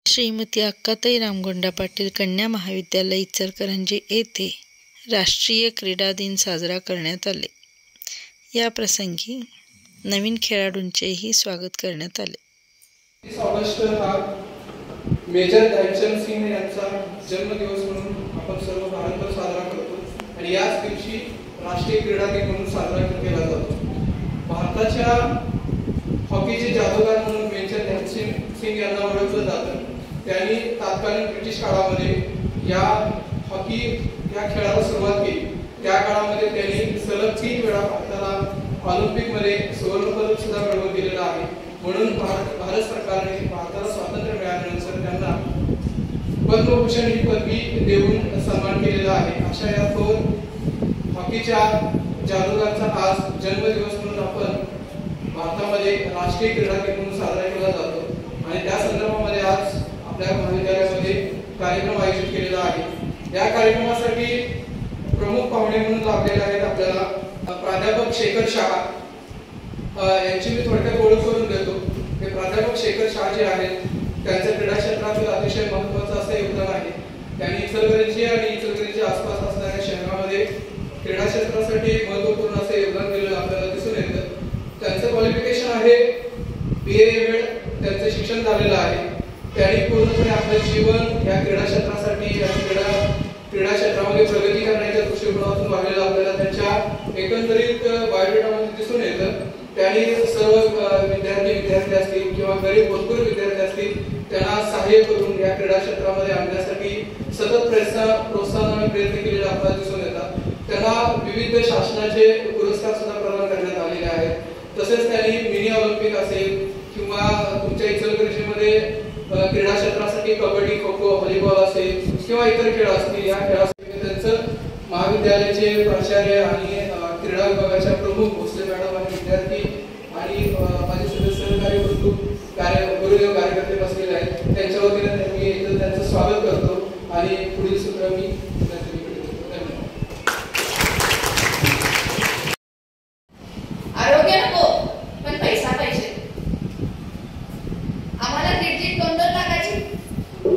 श्रीमती अक्काताई रामगोंडा पाटील कन्या महाविद्यालय इचलकरंजी येथे राष्ट्रीय क्रीडा दिन साजरा करण्यात आले। या प्रसंगी नवीन खेळाडूंचेही स्वागत करण्यात आले। 30 ऑगस्ट हा मेजर ध्यानचंद सिंह यांचा जन्मदिवस म्हणून आपण सर्व भारतभर साजरा करतो आणि याच दिवशी राष्ट्रीय क्रीडा दिन म्हणून साजरा केला जातो। भारताच्या हॉकीचे जादूगार म्हणून मेजर ध्यानचंद सिंह यांना ओळखलं जातं। त्यांनी तत्कालीन ब्रिटिश काळामध्ये या हॉकी या खेळाला सुरुवात केली। त्या काळामध्ये त्यांनी सलग 3 वेळा भारताला ऑलिम्पिकमध्ये सुवर्ण पदक सुद्धा मिळवून दिलेलं आहे। म्हणून भारत सरकारने भारताला स्वातंत्र्य मिळाल्यानंतर त्यांना पद्मभूषण ही पदवी देऊन सन्मान केलेला आहे। अशा या हॉकीच्या जादूगाराचा आज जन्मदिवस म्हणून आपण भारतामध्ये राष्ट्रीय क्रीडा दिन म्हणून साजरा केला जातो आणि त्या संदर्भामध्ये आज आपल्या महाविद्यालयामध्ये कार्यक्रम आयोजित केलेला आहे। या कार्यक्रमासाठी प्रमुख पाहुणे म्हणून लाभलेले आहेत आपल्याला प्राध्यापक शेखर शाह। यांची मी थोडक्यात ओळख करून देतो। हे प्राध्यापक शेखर शाह जे आहेत त्यांच्या क्रीडा क्षेत्रातील अतिशय महत्त्वाचं असं योगदान आहे। त्यांनी इचलकरंजी आणि इचलकरंजीच्या आसपास असणाऱ्या शहरामध्ये क्रीडा क्षेत्रासाठी महत्त्वपूर्ण असे योगदान दिलेलं आपल्याला दिसून येतं। त्यांचं क्वालिफिकेशन आहे BA ML त्यांचं शिक्षण झालेलं आहे। त्यांनी पूर्णपणे आपलं जीवन या क्रीडा क्षेत्रासाठी या क्रीडा क्षेत्रामध्ये प्रगती करण्याच्या दृष्टिकोनातून वाढलेलं आपल्याला त्यांच्या एकंदरीत बायोडेटामध्ये दिसून येतं। त्यांनी सर्व विद्यार्थी असतील किंवा गरीब भरपूर विद्यार्थी असतील त्यांना सहाय्य करून या क्रीडा क्षेत्रामध्ये आणण्यासाठी सतत प्रोत्साहन आणि प्रयत्न केलेले आपल्याला दिसून येतात। त्यांना विविध शासनाचे पुरस्कार सुद्धा प्रदान करण्यात आलेले आहेत। तसेच त्यांनी मिनी ऑलिम्पिक असेल किंवा तुमच्या इचलकरंजीमध्ये क्रीडा क्षेत्रासाठी कबड्डी खो खो व्हॉलीबॉल असेल किंवा इतर खेळ असतील या खेळासाठी त्यांचं महाविद्यालयाचे प्राचार्य आणि क्रीडा विभागाच्या प्रमुख भोसले मॅडम आणि विद्यार्थी आणि माझे सहकारी गुरुदेव कार्यकर्ते बसलेले आहेत त्यांच्या वतीने मी त्यांचं स्वागत करतो आणि पुढील सूत्र मी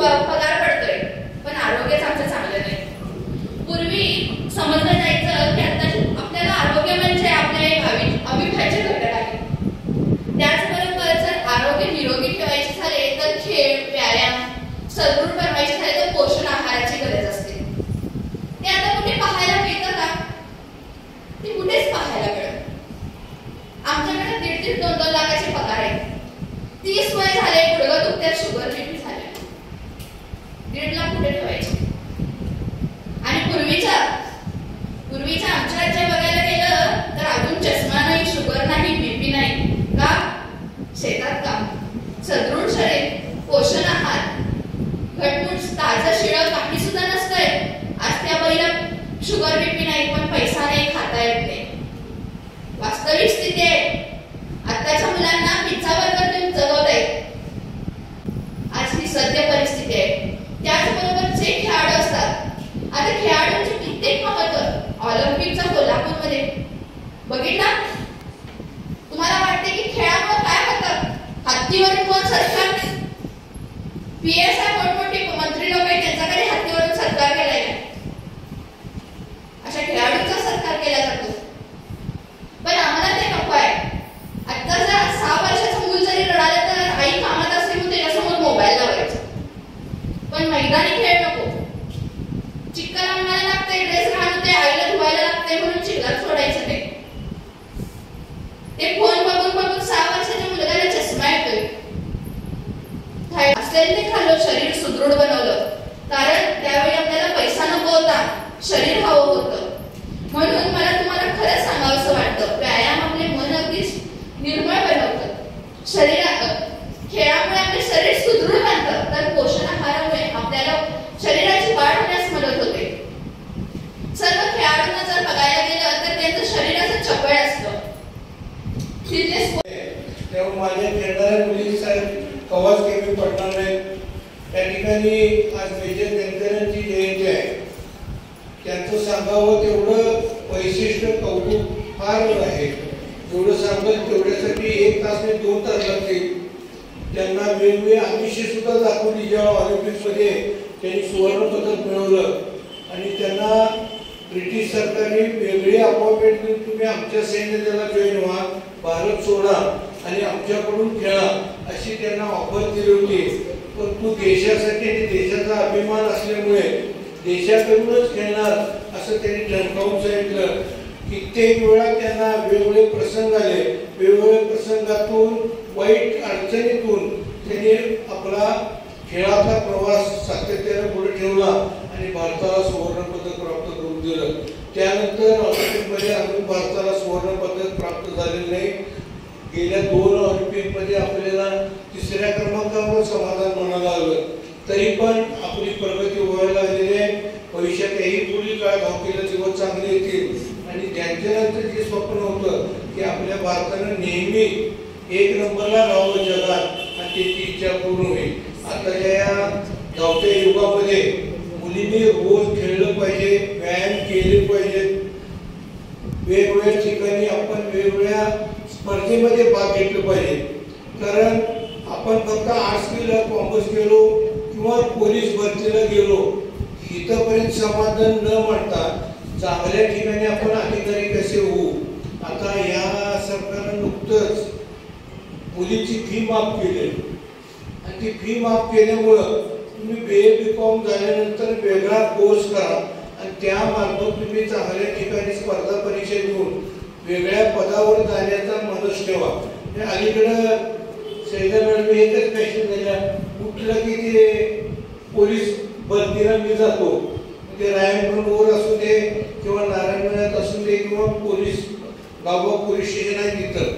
पगार पडतोय पण आरोग्यच आमचं चांगलं नाही। पूर्वी समजलं जायचं की आता आपल्याला आरोग्य म्हणजे आपले अविभाज्य घटक आहे। त्याचबरोबर जर आरोग्य निरोगी ठेवायचे झाले तर खेळ व्यायाम सदृढ बनवायचे झाले तर पोषण आहाराची गरज असते। ते आता कुठे पाहायला मिळतं का? ते कुठेच पाहायला मिळत। आमच्याकडे 1.5-2 लाखाचे पगार आहेत। 30 वय झाले गुडघा दुखत्यात शुगर बीपी झाले 1.5 लाख कुठे ठेवायचे? आणि पूर्वीच्या आमच्या राज्यात बघायला गेलं तर अजून चष्मा नाही शुगर नाही बीपी नाही का? शेतात काम सदृढ शरीर पोषण आहार घटमुट ताजं शिळं काही सुद्धा नसतंय। आज त्या बाईला शुगर बीपी नाही पण पैसा नाही खाता येत नाही। वास्तविक स्थिती आहे आताच्या मुलांना पिझ्झा बर्गर देऊन जगवतायत। आज ही सत्य परिस्थिती आहे। त्याचबरोबर जे खेळाडू असतात आता खेळाडूंचे कित्येक महत्व ऑलिम्पिकचा कोल्हापूरमध्ये बघितला। तुम्हाला वाटते की खेळामुळे काय होतं? हत्तीवरून कोण सरकार PSI मोठमोठी मंत्री लोक आहेत त्यांच्याकडे हत्तीवरून सरकार केलाय अशा खेळाडूंचा सरकार केला जातो। पण आम्हाला ते नको आहे। आता जर 6 वर्षाचं मूल जरी रडालं तर आई कामात असते म्हणून त्याच्यासमोर मोबाईल लावायचा पण मैदानी खेळ नको। चिखल आणायला लागते ड्रेस घालून ते आईला धुवायला लागते म्हणून चिखलात सोडायचं नाही। ते फोन बघून 6 वर्षाच्या मुलगाला चष्मा येतोय। असेल ते खाल्लं शरीर सुदृढ बनवलं कारण त्यावेळी आपल्याला पैसा नको होता शरीर हवं होतं। म्हणून मला तुम्हाला खरंच सांगावंसं वाटतं व्यायाम आपले मन अगदीच निर्मळ बनवतं। खेळामुळे आपले शरीर सुदृढ बनतं तर पोषण आहारामुळे आपल्याला शरीराची वाढ होण्यास मदत होते। सर्व खेळाडूंना जर बघायला गेलं तर त्यांचं शरीराचं चपळ असतं। तेव्हा माझ्या खेळणाऱ्या मुली साहेब कवाच केमी पडणार नाहीत। त्या ठिकाणी आज मेजर ध्यानचंदची जयंती आहे। त्यांचं सांगावं तेवढं वैशिष्ट्य कौतुक फार आहे। जेवढं सांगत तेवढ्यासाठी 1 तास ते 2 तास लागतील त्यांना वेगवेगळी आमिषे सुद्धा दाखवली. जेव्हा ऑलिम्पिकमध्ये त्यांनी सुवर्ण पदक मिळवलं आणि त्यांना ब्रिटिश सरकारने वेगळी अपॉइंटमेंट देऊन तुम्ही आमच्या सैन्य दलात जॉईन व्हा, भारत सोडा आणि आमच्याकडून खेळा अशी त्यांना ऑफर दिली होती. परंतु देशासाठी आणि देशाचा अभिमान असल्यामुळे देशाकडूनच खेळणार असं त्यांनी ठणकावून सांगितलं. कित्येक वेळा त्यांना वेगवेगळे प्रसंग आले, वेगवेगळ्या प्रसंगातून वाईट अडचणीतून त्यांनी आपला खेळाचा प्रवास सातत्याने पुढे ठेवला आणि भारताला सुवर्ण पदक प्राप्त करून दिलं. त्यानंतर ऑलिम्पिकमध्ये अजून भारताला सुवर्ण पदक प्राप्त झालेलं नाही. गेल्या 2 ऑलिम्पिकमध्ये आपल्याला 3ऱ्या क्रमांकावर समाधान म्हणायला आलं. तरी पण आपली प्रगती व्हायला लागलेली आहे. भविष्यात याही पुढील काळात हॉकीला दिवस चांगले येतील आणि त्यांच्यानंतर जे स्वप्न होतं की आपल्या भारतानं नेहमी 1 नंबरला राहावं जगात आणि त्याची इच्छा पूर्ण होईल. आताच्या या धावत्या युगामध्ये मुलींनी रोज खेळलं पाहिजे, व्यायाम केले पाहिजेत. वेगवेगळ्या ठिकाणी आपण वेगवेगळ्या स्पर्धेमध्ये भाग घेतला पाहिजे. कारण आपण फक्त आर्ट्स केलं, कॉमर्स केलो किंवा पोलीस भरतीला गेलो इथंपर्यंत समाधान न म्हणता चांगल्या ठिकाणी आपण अधिकारी कसे होऊ. आता या सरकारनं नुकतंच मुलीची फी माफ केली आणि ती फी माफ केल्यामुळं तुम्ही BA BCom झाल्यानंतर वेगळा कोर्स करा आणि त्यामार्फत तुम्ही चांगल्या ठिकाणी स्पर्धा परीक्षा देऊन वेगळ्या पदावर जाण्याचा मनस ठेवा. अलीकडं सैदा मॅडम एकच फॅशन झाल्या, कुठलं की ते पोलीस भरतीला मी जातो, ते रायगडवर असू दे किंवा नारायणगडात असू दे किंवा पोलीस गावगाव पोलीस स्टेशन आहे तिथं.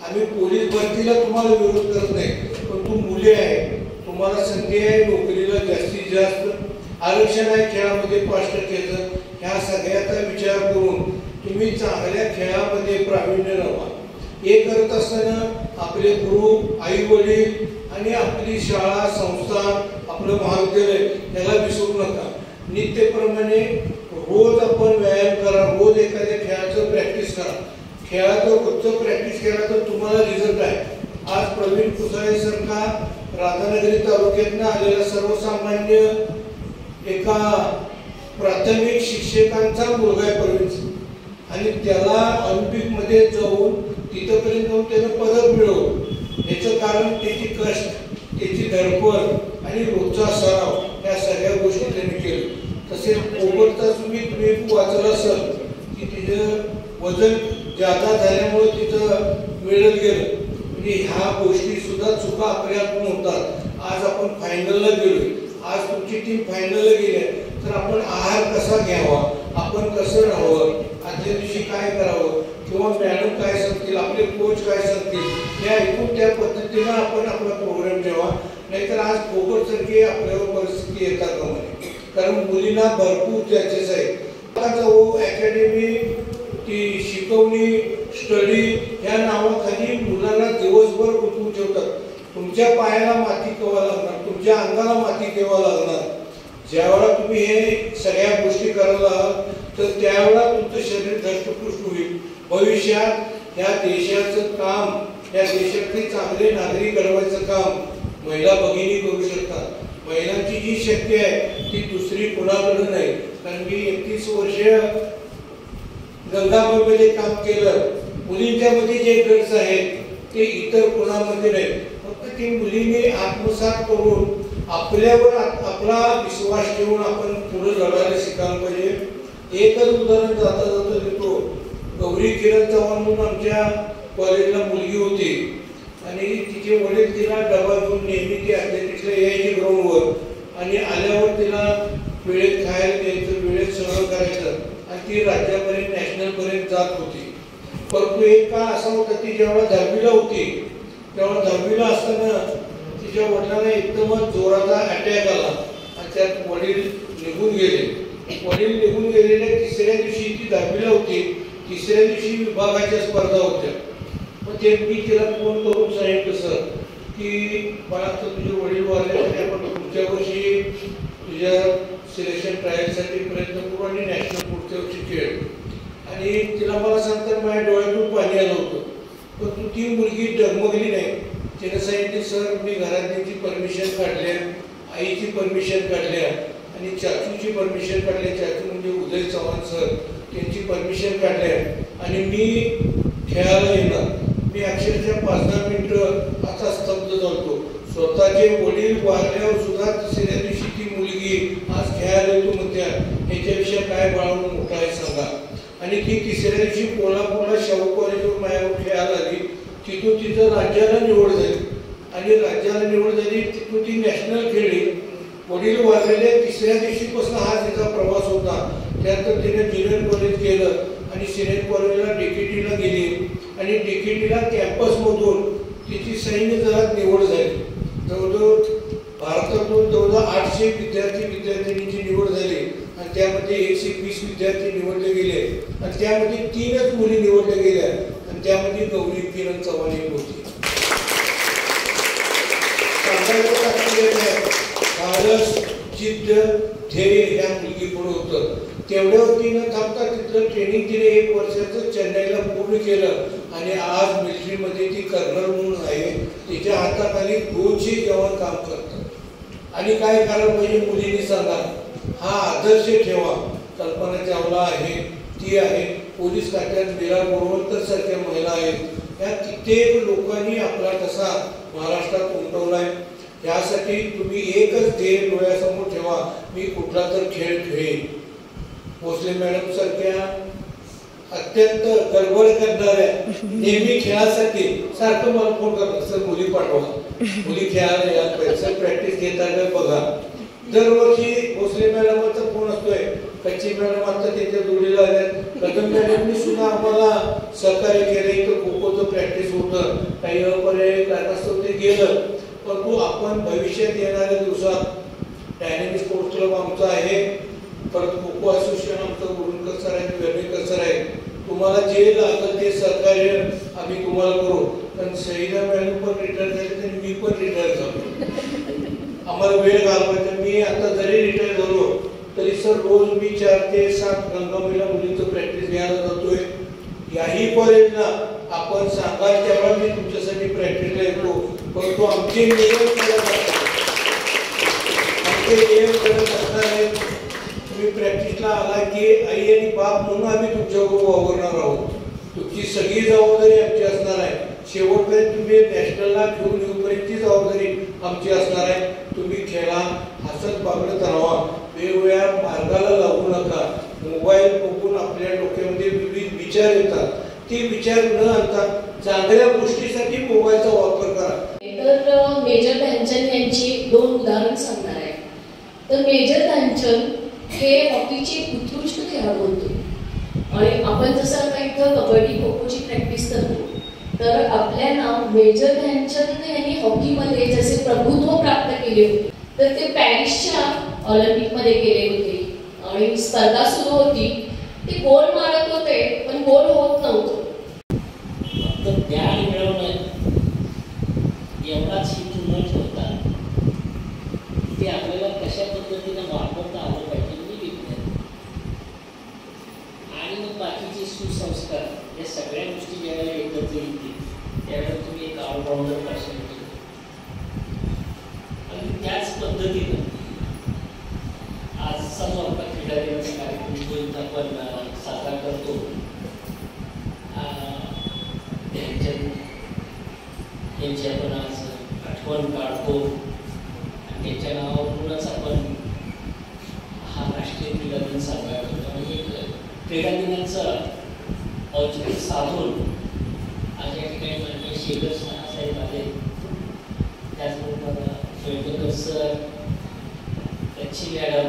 आम्ही पोलीस भरतीला तुम्हाला विरोध करत नाही, पण तू मुले आहे, तुम्हाला संधी आहे नोकरीला जास्तीत जास्त आरक्षण आहे खेळामध्ये 5%. ह्या सगळ्याचा विचार करून तुम्ही चांगल्या खेळामध्ये प्रावीण्य राहा. हे करत असताना आपले गुरु, आई वडील आणि आपली शाळा संस्था, आपलं महाविद्यालय याला विसरू नका. नित्यप्रमाणे रोज आपण व्यायाम करा, रोज एखाद्या खेळाचं प्रॅक्टिस करा. खेळाचं रोजचं प्रॅक्टिस केला तर तुम्हाला रिझल्ट आहे. आज प्रवीण कुसाळे सारखा राधानगरी तालुक्यातनं आलेला सर्वसामान्य एका प्राथमिक शिक्षकांचा मुलगा आहे प्रवीण आणि त्याला ऑलिम्पिकमध्ये जाऊन तिथपर्यंत जाऊन त्यानं पदक मिळवलं. याचं कारण त्याची कष्ट, त्याची धडपड आणि रोजचा सराव या सगळ्या गोष्टी त्यांनी केल्या. तसेच पोपटचा तुम्ही वाचलं असेल की तिचं वजन जादा झाल्यामुळे तिथं मिळत गेलं. म्हणजे ह्या गोष्टी सुद्धा चुका आपल्यातून होतात. आज आपण फायनलला गेलोय, आज तुमची टीम फायनलला गेली आहे, तर आपण आहार कसा घ्यावा, आपण कसं राहावं, आजच्या दिवशी काय करावं किंवा मॅडम काय सांगतील, आपले कोच काय सांगतील, हे ऐकून त्या पद्धतीनं आपण आपला प्रोग्राम ठेवा. नाहीतर आज पोपटसारखी आपल्यावर परिस्थिती येतात कामाने. कारण मुलींना भरपूर चॅसेस आहेत. अकॅडमी, ती शिकवणी, स्टडी ह्या नावाखाली मुलांना दिवसभर गुंतवून ठेवतात. तुमच्या पायाला माती केव्हा लागणार, तुमच्या अंगाला माती केव्हा लागणार. ज्यावेळा तुम्ही हे सगळ्या गोष्टी करायला तर त्यावेळा तुमचं शरीर धष्टपुष्ट होईल. भविष्यात या देशाचं काम, या देशातले चांगले नागरिक घडवायचं काम महिला भगिनी करू शकतात. महिलांची जी शक्ती आहे ती दुसरी कुणाकडे नाही. कारण मी 31 वर्ष गंगापूरमध्ये काम केलं. मुलींच्या मध्ये जे गट्स आहेत ते इतर कोणामध्ये नाही. फक्त ती मुलींनी आत्मसात करून आपल्यावर आपला विश्वास ठेवून आपण पुढे लढायला शिकायला पाहिजे. एकच उदाहरण जाता जाता देतो. गौरी किरण चव्हाण म्हणून आमच्या कॉलेजला मुलगी होती आणि तिचे वडील तिला डबा घेऊन नेहमी ती ॲथलेटिक्सला यायची ग्राउंडवर आणि आल्यावर तिला वेळेत खायला द्यायचं, वेळेत सगळं करायचं आणि ती राज्यापर्यंत नॅशनलपर्यंत जात होती. परंतु एक काळ असा होता ती जेव्हा 10वीला होती तेव्हा 10वीला असताना तिच्या वडिलांना एकदमच जोराचा अटॅक आला आणि त्यात वडील निघून गेले. वडील निघून गेलेले 3ऱ्या दिवशी ती 10वीला होती. 3ऱ्या दिवशी विभागाच्या स्पर्धा होत्या. मग ते मी तिला फोन करून सांगितलं सर की मला तर तुझे वडील वारल्यासाठी आपण पुढच्या वर्षी तुझ्या सिलेक्शन ट्रायलसाठी प्रयत्न करू आणि नॅशनल पुढच्या वर्षी खेळ. आणि तिला मला सांगतात माझ्या डोळ्यातून पाणी आलं होतं. पण तू ती मुलगी डगमगली नाही. तिने सांगितले सर मी घरातल्याची परमिशन काढल्या, आईची परमिशन काढल्या आणि चाचूची परमिशन काढल्या, चाचू म्हणजे उदय चव्हाण सर त्यांची परमिशन काढल्या आणि मी खेळायला येणार. मी अक्षरशः 5-10 मिनिटं आता स्तब्ध झालो. स्वतःचे वडील वारल्यावर सुद्धा तिसऱ्या दिवशी ती मुलगी आज खेळायला येतो म्हणत्या, ह्याच्याविषयी काय बाळावून मोठा आहे सांगा. आणि ती तिसऱ्या दिवशी कोल्हापूरला शाहू कॉलेजवर माझ्यावर खेळायला आली. तिथून तिथं राज्याला निवड झाली आणि राज्याला निवड झाली तिथून ती नॅशनल खेळली. वडील वारलेले तिसऱ्या दिवशीपासून हा तिचा प्रवास होता. त्यानंतर तिने ज्युनियर कॉलेज केलं आणि सिनियर कॉलेजला DKTला गेली आणि DKTला कॅम्पसमधून तिची सैन्य दलात निवड झाली. जवळजवळ भारतातून जवळजवळ 800 विद्यार्थ्यांची निवड झाली आणि त्यामध्ये 120 विद्यार्थी निवडले गेले आणि त्यामध्ये 3च मुली निवडल्या गेल्या आणि त्यामध्ये गौरी किरण चव्हाण एक होती. धाडस, जिद्द, ध्येय ह्या मुलगीपुढे होतं. तेवढ्यावरती न थांबता तिथलं ट्रेनिंग तिने 1 वर्षाचं चेन्नईला पूर्ण केलं आणि आज मिलिटरीमध्ये ती कर्नल म्हणून आहे. तिच्या हाताखाली 200 जवान काम करतात. आणि काय करायला पाहिजे मुलींनी सांगा, हा आदर्श ठेवा. कल्पना चावला आहे, ती आहे, पोलीस खात्यात मीरा गोरवलकर सारख्या महिला आहेत. या कित्येक लोकांनी आपला ठसा महाराष्ट्रात उमटवलाय. यासाठी तुम्ही एकच ध्येय डोळ्यासमोर ठेवा, मी कुठला तर खेळ खेळेन. भोसले मॅडम सारख्या अत्यंत गडबड करणाऱ्या नेहमी खेळासाठी सारखं मला फोन करतात, सर मुली पाठवा, मुली खेळायला यायला पाहिजे, सर प्रॅक्टिस घेताना बघा. दरवर्षी भोसले मॅडमचा फोन असतोय. कच्ची मॅडम आता त्यांच्या जोडीला आल्यात. कदम मॅडमनी सुद्धा आम्हाला सहकार्य केलं. इथं खो खोचं प्रॅक्टिस होतं, काही अपर्यायी कारणास्तव ते गेलं. परंतु आपण भविष्यात येणाऱ्या दिवसात डायनेमिक स्पोर्ट्स क्लब आमचा आहे, परत खो खो असोसिएशन आमचं गुरुंकर सर आहे, वेर्णेकर सर आहे. तुम्हाला जे लागतं ते सहकार्य आम्ही तुम्हाला करू. पण सईदा मॅडम पण रिटायर झाले आणि मी पण रिटायर झालो. आम्हाला वेळ घालवायचा. मी आता जरी रिटायर झालो तरी सर रोज मी 4 ते 7 गंगामेला मुलींचं प्रॅक्टिस घ्यायला जातोय. याही कॉलेजला आपण सांगाल तेव्हा मी तुमच्यासाठी प्रॅक्टिसला येतो. परंतु आमचे नियम करत असणार आहेत. तुम्ही प्रॅक्टिसला आला की आई आणि बाप म्हणून आम्ही तुमच्याबरोबर वावरणार आहोत. तुमची सगळी जबाबदारी आमची असणार आहे. शेवटपर्यंत तुम्ही नॅशनलला घेऊन येऊपर्यंतची जबाबदारी आमची असणार आहे. तुम्ही खेळा, हसत बागडत राहा, वेगवेगळ्या मार्गाला लागू नका. मोबाईल बघून आपल्या डोक्यामध्ये विविध विचार येतात, ते विचार न आणता चांगल्या गोष्टीसाठी मोबाईलचा वापर करा. तर मेजर ध्यानचंद यांची 2 उदाहरण सांगणार आहे. तर मेजर ध्यानचंद हे हॉकीचे उत्कृष्ट खेळाडू होते आणि आपण जसं आता इथं कबड्डी खो खोची प्रॅक्टिस करतो, तर आपल्याला मेजर ध्यानचंद यांनी हॉकीमध्ये जसे प्रभुत्व प्राप्त केले होते, तर ते पॅरिसच्या ऑलिम्पिकमध्ये गेले होते आणि स्पर्धा सुरू होती. ते गोल मारत होते पण गोल होत नव्हतं. फक्त ज्ञान मिळवणं एवढाच हेतू न ठेवता ते आपल्याला कशा पद्धतीने वापरता आलं पाहिजे हे विज्ञान आणि मग बाकीचे सुसंस्कार या सगळ्या गोष्टी ज्यावेळेला एकत्र येतील त्यावेळेला तुम्ही एक ऑलराऊंडर पर्सनॅलिटी. आणि त्याच पद्धतीनं आज समोर क्रीडा दिनाचा कार्यक्रम जो आपण साजरा करतो, त्यांची आपण आज आठवण काढतो आणि त्यांच्या नावावरूनच आपण हा राष्ट्रीय क्रीडा दिन साजरा करतो. आणि एक क्रीडा दिनाचं औचित्य साधून आज या ठिकाणी माननीय शेखर साहेब आले, त्याचबरोबर वेळेकर सर, कच्ची मॅडम,